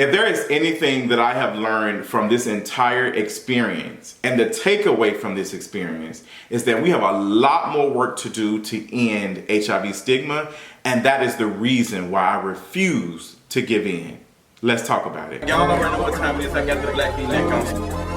If there is anything that I have learned from this entire experience, and the takeaway from this experience, is that we have a lot more work to do to end HIV stigma, and that is the reason why I refuse to give in. Let's talk about it. Y'all already know what time it is. I got the black V-neck on.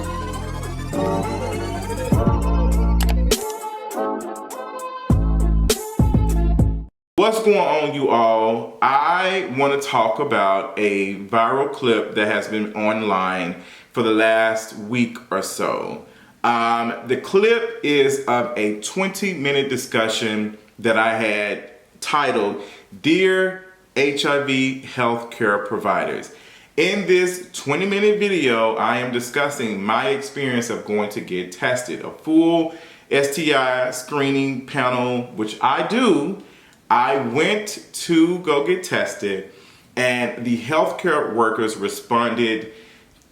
What's going on, you all? I want to talk about a viral clip that has been online for the last week or so. The clip is of a 20-minute discussion that I had titled, Dear HIV Healthcare Providers. In this 20-minute video, I am discussing my experience of going to get tested. A full STI screening panel, which I do. I went to go get tested, and the healthcare workers responded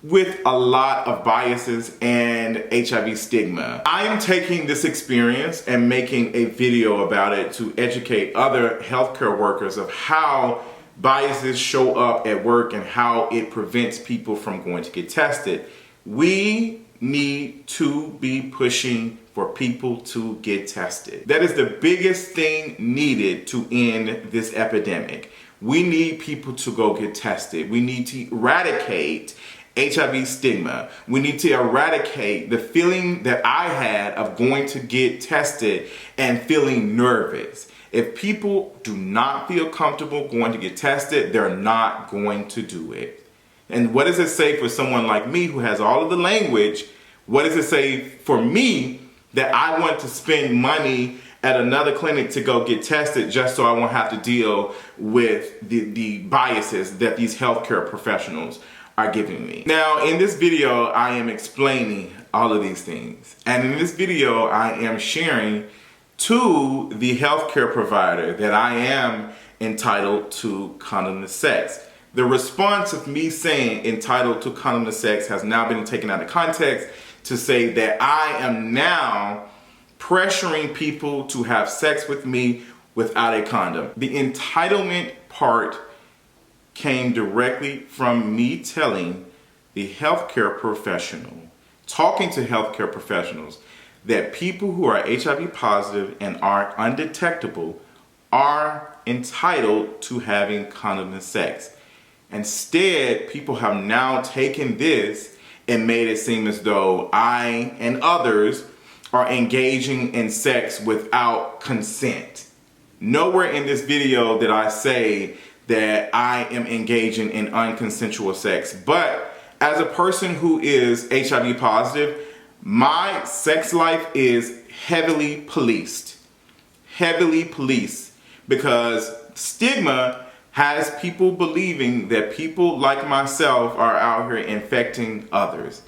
with a lot of biases and HIV stigma. I am taking this experience and making a video about it to educate other healthcare workers of how biases show up at work and how it prevents people from going to get tested. We need to be pushing for people to get tested. That is the biggest thing needed to end this epidemic. We need people to go get tested. We need to eradicate HIV stigma. We need to eradicate the feeling that I had of going to get tested and feeling nervous. If people do not feel comfortable going to get tested, they're not going to do it. And what does it say for someone like me who has all of the language? What does it say for me that I want to spend money at another clinic to go get tested just so I won't have to deal with the biases that these healthcare professionals are giving me? Now, in this video, I am explaining all of these things. And in this video, I am sharing to the healthcare provider that I am entitled to condomless sex. The response of me saying entitled to condomless sex has now been taken out of context to say that I am now pressuring people to have sex with me without a condom. The entitlement part came directly from me telling the healthcare professional, talking to healthcare professionals, that people who are HIV positive and are undetectable are entitled to having condomless sex. Instead, people have now taken this and made it seem as though I and others are engaging in sex without consent. Nowhere in this video did I say that I am engaging in unconsensual sex, but as a person who is HIV positive, my sex life is heavily policed, because stigma has people believing that people like myself are out here infecting others.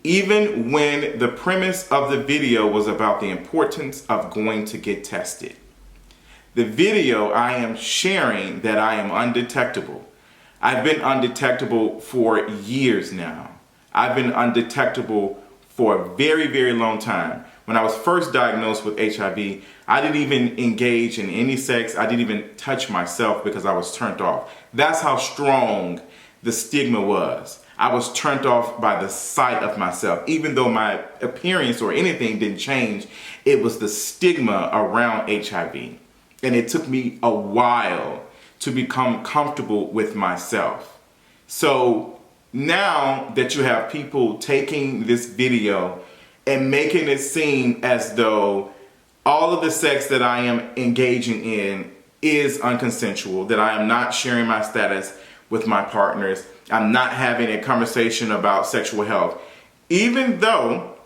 Even when the premise of the video was about the importance of going to get tested. The video I am sharing that I am undetectable. I've been undetectable for years now. I've been undetectable for a very, very long time. When I was first diagnosed with HIV, I didn't even engage in any sex. I didn't even touch myself because I was turned off. That's how strong the stigma was. I was turned off by the sight of myself. Even though my appearance or anything didn't change, it was the stigma around HIV. And it took me a while to become comfortable with myself. So now that you have people taking this video and making it seem as though all of the sex that I am engaging in is unconsensual, that I am not sharing my status with my partners, I'm not having a conversation about sexual health, even though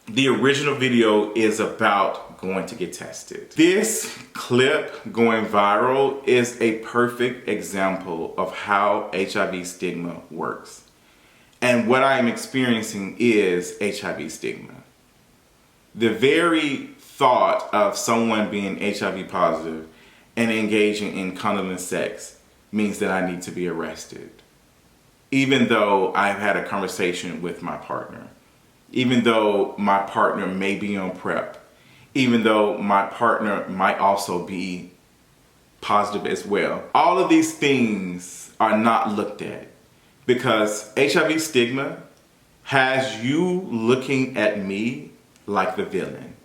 the original video is about going to get tested. This clip going viral is a perfect example of how HIV stigma works. And what I'm experiencing is HIV stigma. The very thought of someone being HIV positive and engaging in condomless sex means that I need to be arrested. Even though I've had a conversation with my partner, even though my partner may be on PrEP, even though my partner might also be positive as well. All of these things are not looked at. because HIV stigma has you looking at me like the villain.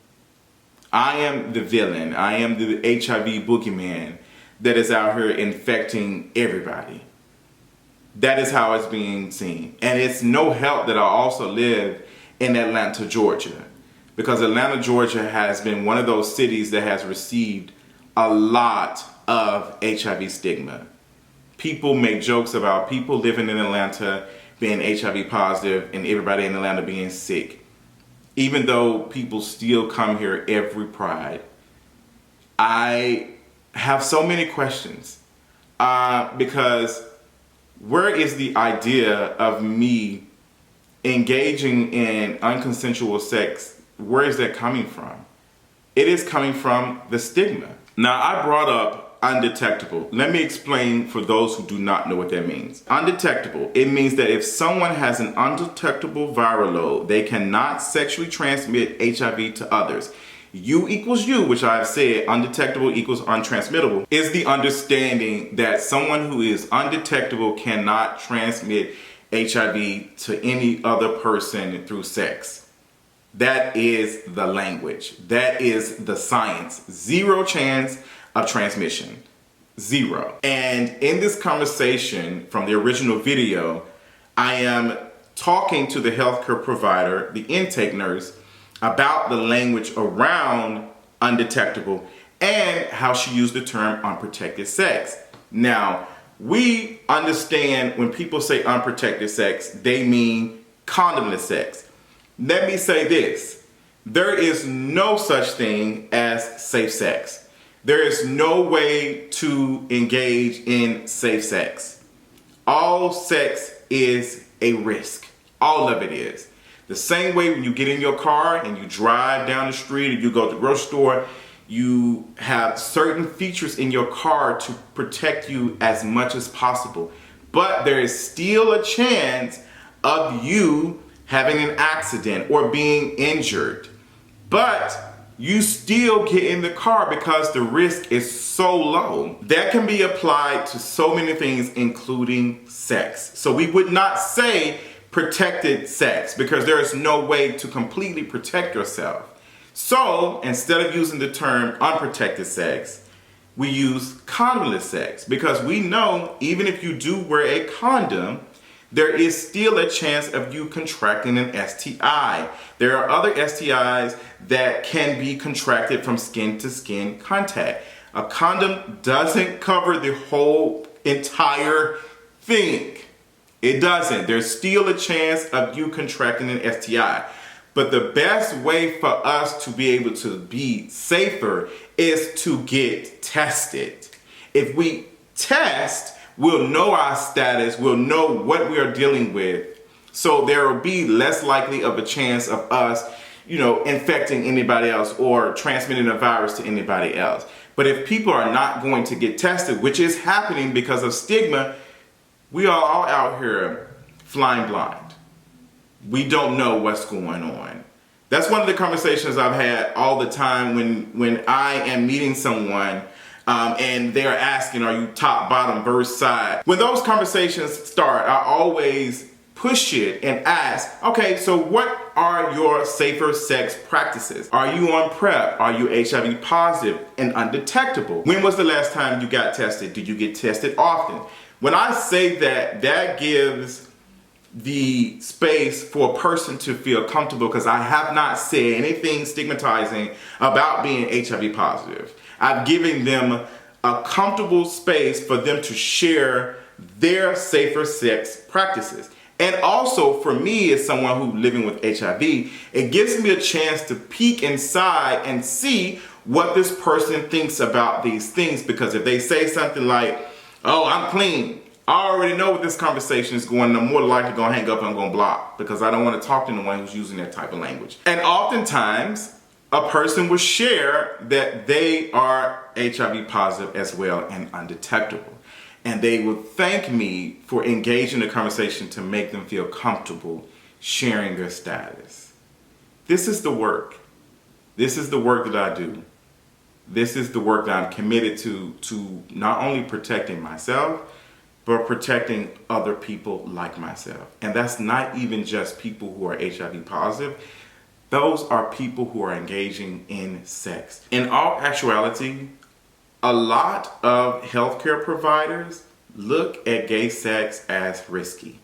I am the villain. I am the HIV boogeyman that is out here infecting everybody. That is how it's being seen. And it's no help that I also live in Atlanta, Georgia, because Atlanta, Georgia has been one of those cities that has received a lot of HIV stigma. People make jokes about people living in Atlanta being HIV positive and everybody in Atlanta being sick. Even though people still come here every Pride, I have so many questions because where is the idea of me engaging in unconsensual sex? Where is that coming from? It is coming from the stigma. Now, I brought up undetectable. Let me explain for those who do not know what that means. Undetectable, it means that if someone has an undetectable viral load, they cannot sexually transmit HIV to others. U equals U, which I've said, undetectable equals untransmittable, is the understanding that someone who is undetectable cannot transmit HIV to any other person through sex. That is the language. That is the science. Zero chance of transmission. Zero. And in this conversation from the original video, I am talking to the healthcare provider, the intake nurse, about the language around undetectable and how she used the term unprotected sex. Now, we understand when people say unprotected sex, they mean condomless sex. Let me say this. There is no such thing as safe sex. There is no way to engage in safe sex. All sex is a risk. All of it is. The same way when you get in your car and you drive down the street or you go to the grocery store, you have certain features in your car to protect you as much as possible. But there is still a chance of you having an accident or being injured. But you still get in the car because the risk is so low. That can be applied to so many things, including sex. So we would not say protected sex because there is no way to completely protect yourself. So instead of using the term unprotected sex, we use condomless sex because we know even if you do wear a condom, there is still a chance of you contracting an STI. There are other STIs that can be contracted from skin to skin contact. A condom doesn't cover the whole entire thing. It doesn't. There's still a chance of you contracting an STI. But the best way for us to be able to be safer is to get tested. If we test, we'll know our status, we'll know what we are dealing with. So there will be less likely of a chance of us, infecting anybody else or transmitting a virus to anybody else. But if people are not going to get tested, which is happening because of stigma, we are all out here flying blind. We don't know what's going on. That's one of the conversations I've had all the time when I am meeting someone and they're asking, are you top, bottom, verse, side? When those conversations start, I always push it and ask, okay, so what are your safer sex practices? Are you on PrEP? Are you HIV positive and undetectable? When was the last time you got tested? Did you get tested often? When I say that, that gives the space for a person to feel comfortable because I have not said anything stigmatizing about being HIV positive. I've given them a comfortable space for them to share their safer sex practices. And also for me as someone who's living with HIV, it gives me a chance to peek inside and see what this person thinks about these things, because if they say something like, oh, I'm clean, I already know what this conversation is going. I'm more likely going to hang up and I'm going to block because I don't want to talk to anyone who's using that type of language. And oftentimes, a person will share that they are HIV positive as well and undetectable. And they will thank me for engaging the conversation to make them feel comfortable sharing their status. This is the work. This is the work that I do. This is the work that I'm committed to not only protecting myself, but protecting other people like myself. And that's not even just people who are HIV positive. Those are people who are engaging in sex. In all actuality, a lot of healthcare providers look at gay sex as risky.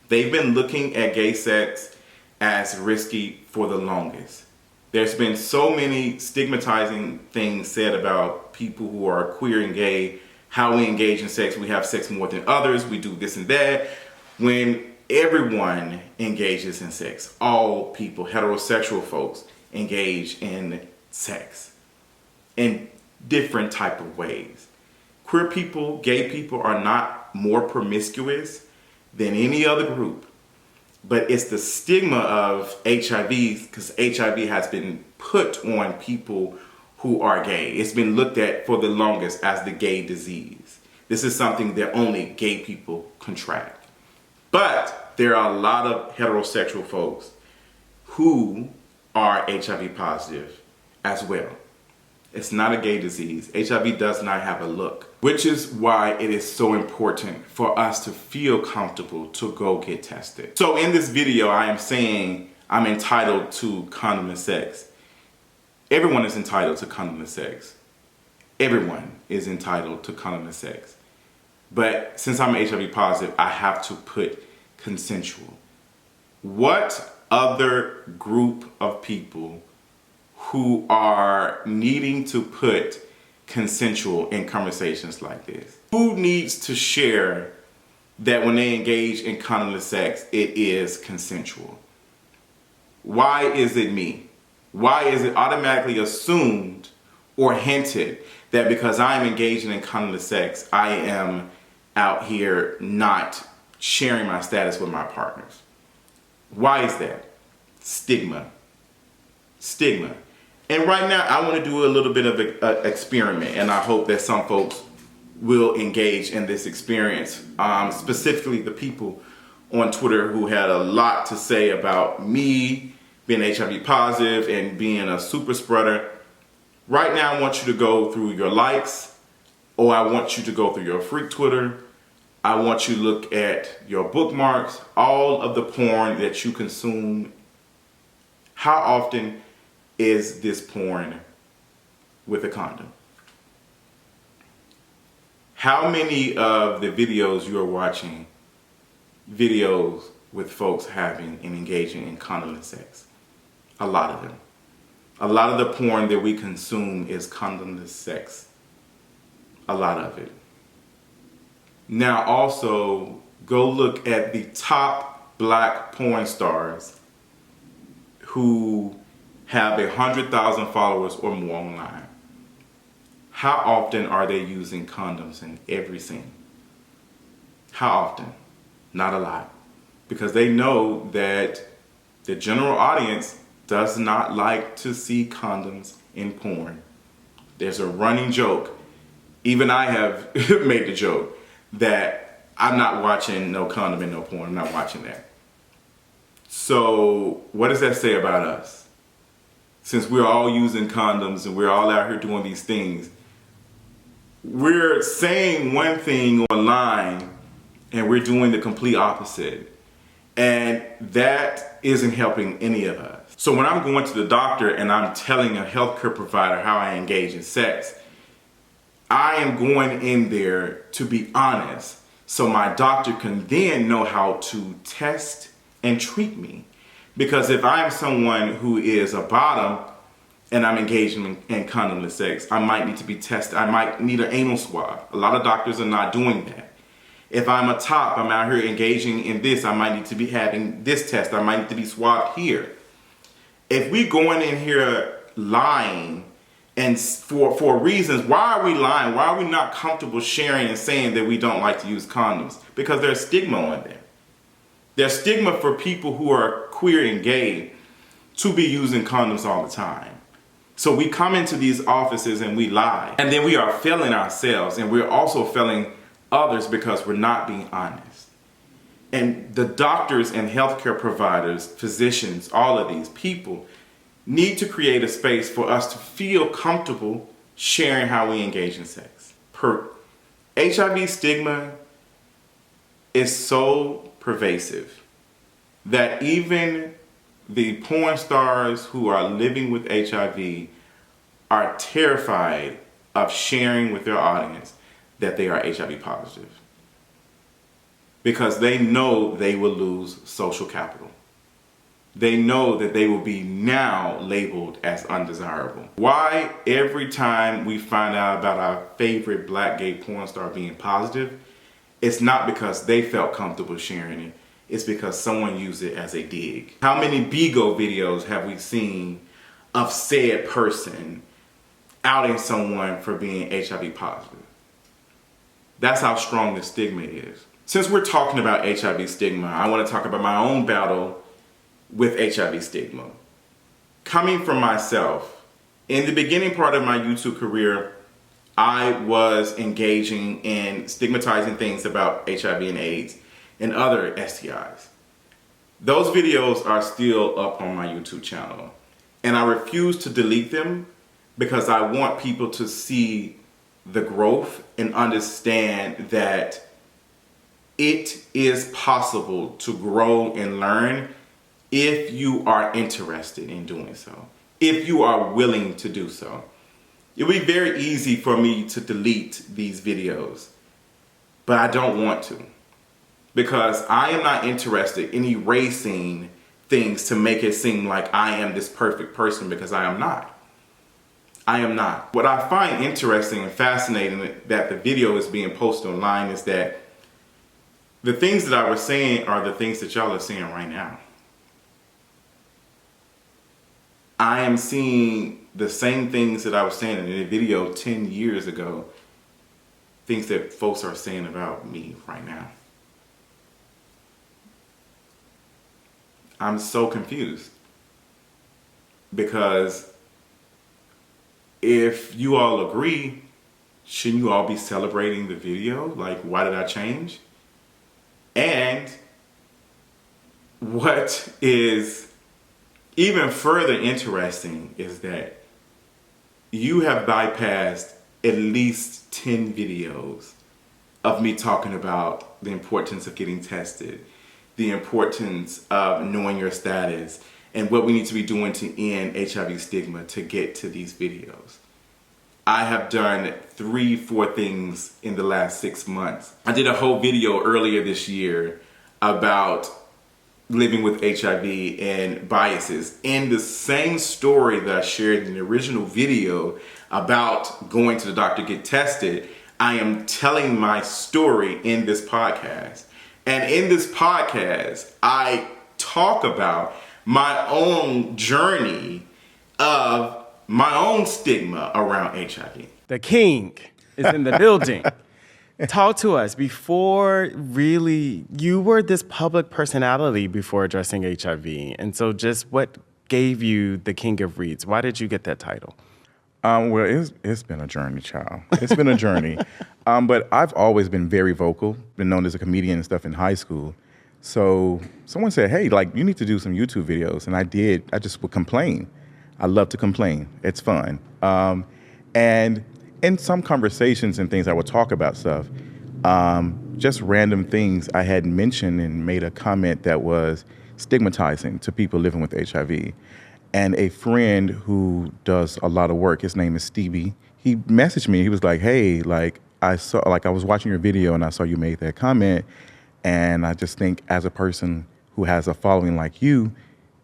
They've been looking at gay sex as risky for the longest. There's been so many stigmatizing things said about people who are queer and gay, how we engage in sex. We have sex more than others, we do this and that. When everyone engages in sex, all people, heterosexual folks, engage in sex in different type of ways. Queer people, gay people are not more promiscuous than any other group. But it's the stigma of HIV, because HIV has been put on people who are gay. It's been looked at for the longest as the gay disease. This is something that only gay people contract. But there are a lot of heterosexual folks who are HIV positive as well. It's not a gay disease. HIV does not have a look, which is why it is so important for us to feel comfortable to go get tested. So in this video, I am saying I'm entitled to condomless sex. Everyone is entitled to condomless sex. Everyone is entitled to condomless sex. But since I'm HIV positive, I have to put consensual. What other group of people who are needing to put consensual in conversations like this? Who needs to share that when they engage in condomless sex, it is consensual? Why is it me? Why is it automatically assumed or hinted that because I'm engaging in condomless sex, I am out here not sharing my status with my partners? Why is that? Stigma. Stigma. And right now, I want to do a little bit of an experiment, and I hope that some folks will engage in this experience. Specifically, the people on Twitter who had a lot to say about me being HIV positive and being a super spreader. Right now, I want you to go through your likes, or I want you to go through your freak Twitter. I want you to look at your bookmarks, all of the porn that you consume. How often is this porn with a condom? How many of the videos you are watching, videos with folks having and engaging in condomless sex? A lot of them. A lot of the porn that we consume is condomless sex. A lot of it. Now also, go look at the top black porn stars who have 100,000 followers or more online. How often are they using condoms in every scene? How often? Not a lot. Because they know that the general audience does not like to see condoms in porn. There's a running joke, even I have made the joke, that I'm not watching no condom and no porn. I'm not watching that. So what does that say about us? Since we're all using condoms and we're all out here doing these things, we're saying one thing online and we're doing the complete opposite. And that isn't helping any of us. So when I'm going to the doctor and I'm telling a healthcare provider how I engage in sex, I am going in there to be honest, so my doctor can then know how to test and treat me. Because if I'm someone who is a bottom and I'm engaging in condomless sex, I might need to be tested. I might need an anal swab. A lot of doctors are not doing that. If I'm a top, I'm out here engaging in this, I might need to be having this test. I might need to be swabbed here. If we going in here lying, and for reasons, why are we lying? Why are we not comfortable sharing and saying that we don't like to use condoms? Because there's stigma on them. There's stigma for people who are queer and gay to be using condoms all the time. So we come into these offices and we lie. And then we are failing ourselves, and we're also failing others because we're not being honest. And the doctors and healthcare providers, physicians, all of these people need to create a space for us to feel comfortable sharing how we engage in sex. Per HIV Stigma, is so pervasive that even the porn stars who are living with HIV are terrified of sharing with their audience that they are HIV positive, because they know they will lose social capital. They know that they will be now labeled as undesirable. Why every time we find out about our favorite black gay porn star being positive, it's not because they felt comfortable sharing it. It's because someone used it as a dig. How many Bigo videos have we seen of said person outing someone for being HIV positive? That's how strong the stigma is. Since we're talking about HIV stigma, I want to talk about my own battle with HIV stigma. Coming from myself, in the beginning part of my YouTube career, I was engaging in stigmatizing things about HIV and AIDS and other STIs. Those videos are still up on my YouTube channel, and I refuse to delete them because I want people to see the growth and understand that it is possible to grow and learn if you are interested in doing so, if you are willing to do so. It would be very easy for me to delete these videos, but I don't want to, because I am not interested in erasing things to make it seem like I am this perfect person, because I am not. I am not. What I find interesting and fascinating that the video is being posted online is that the things that I was saying are the things that y'all are saying right now. I am seeing the same things that I was saying in a video 10 years ago, things that folks are saying about me right now. I'm so confused, because if you all agree, shouldn't you all be celebrating the video? Like, why did I change? And what is even further interesting is that you have bypassed at least 10 videos of me talking about the importance of getting tested, the importance of knowing your status, and what we need to be doing to end HIV stigma to get to these videos. I have done 3-4 things in the last 6 months. I did a whole video earlier this year about living with HIV and biases. In the same story that I shared in the original video about going to the doctor to get tested, I am telling my story in this podcast. And in this podcast, I talk about my own journey of my own stigma around HIV. The king is in the building. Talk to us. Before, really, you were this public personality before addressing HIV. And so just what gave you the King of Reads? Why did you get that title? Well, it's been a journey, child. It's been a journey. But I've always been very vocal, been known as a comedian and stuff in high school. So someone said, hey, like, you need to do some YouTube videos. And I did. I just would complain. I love to complain. It's fun. And in some conversations and things, I would talk about stuff, just random things. I had mentioned and made a comment that was stigmatizing to people living with HIV. And a friend who does a lot of work, his name is Stevie, he messaged me. He was like, hey, like, I was watching your video and I saw you made that comment. And I just think as a person who has a following like you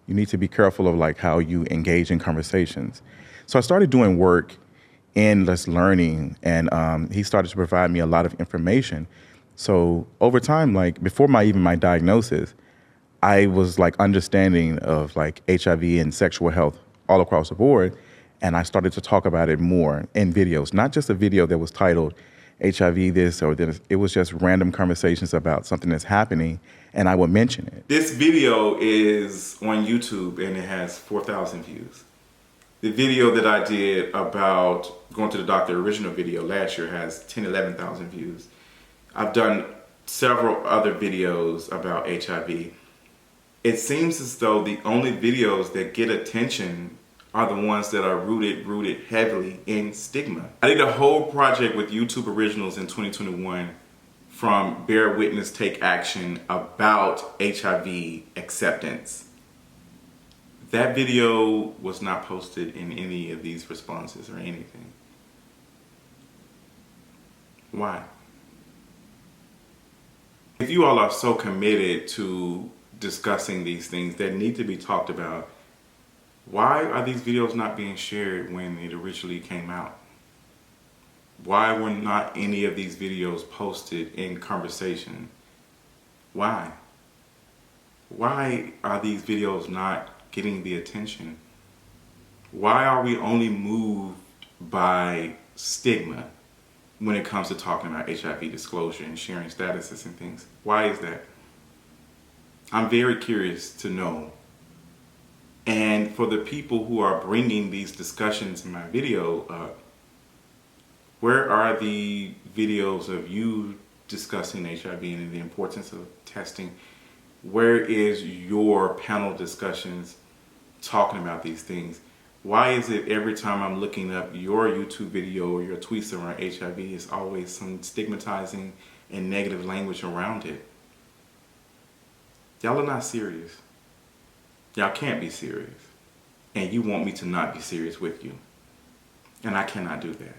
need to be careful of like how you engage in conversations. So I started doing work in just learning, and he started to provide me a lot of information. So over time, like before my diagnosis, I was like understanding of like HIV and sexual health all across the board. And I started to talk about it more in videos, not just a video that was titled HIV this or this. It was just random conversations about something that's happening, and I would mention it. This video is on YouTube and it has 4,000 views. The video that I did about going to the doctor, original video last year, has 11,000 views. I've done several other videos about HIV. It seems as though the only videos that get attention are the ones that are rooted heavily in stigma. I did a whole project with YouTube Originals in 2021 from Bear Witness Take Action about HIV acceptance. That video was not posted in any of these responses or anything. Why? If you all are so committed to discussing these things that need to be talked about, why are these videos not being shared when it originally came out? Why were not any of these videos posted in conversation? Why? Why are these videos not getting the attention? Why are we only moved by stigma when it comes to talking about HIV disclosure and sharing statuses and things? Why is that? I'm very curious to know. And for the people who are bringing these discussions in my video up, where are the videos of you discussing HIV and the importance of testing? Where is your panel discussions talking about these things? Why is it every time I'm looking up your YouTube video or your tweets around HIV, it's always some stigmatizing and negative language around it? Y'all are not serious. Y'all can't be serious. And you want me to not be serious with you. And I cannot do that.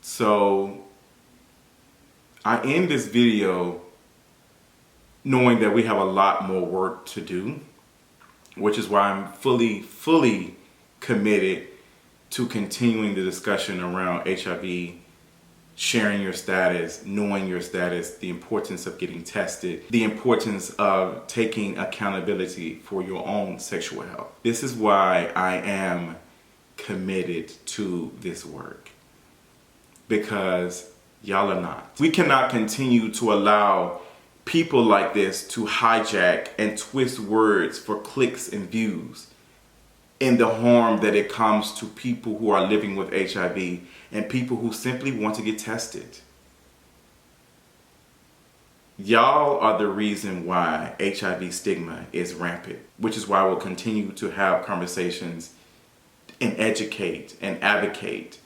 So I end this video knowing that we have a lot more work to do, which is why I'm fully committed to continuing the discussion around HIV, sharing your status, knowing your status, the importance of getting tested, the importance of taking accountability for your own sexual health. This is why I am committed to this work, because y'all are not. We cannot continue to allow people like this to hijack and twist words for clicks and views in the harm that it comes to people who are living with HIV and people who simply want to get tested. Y'all are the reason why HIV stigma is rampant, which is why we'll continue to have conversations and educate and advocate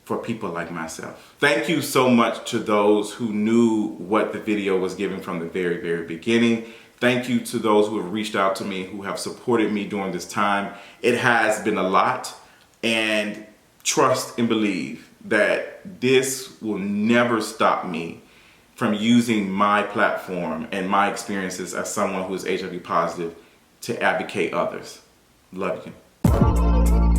for people like myself. Thank you so much to those who knew what the video was giving from the very beginning. Thank you to those who have reached out to me, who have supported me during this time. It has been a lot, and trust and believe that this will never stop me from using my platform and my experiences as someone who is HIV positive to advocate others. Love you.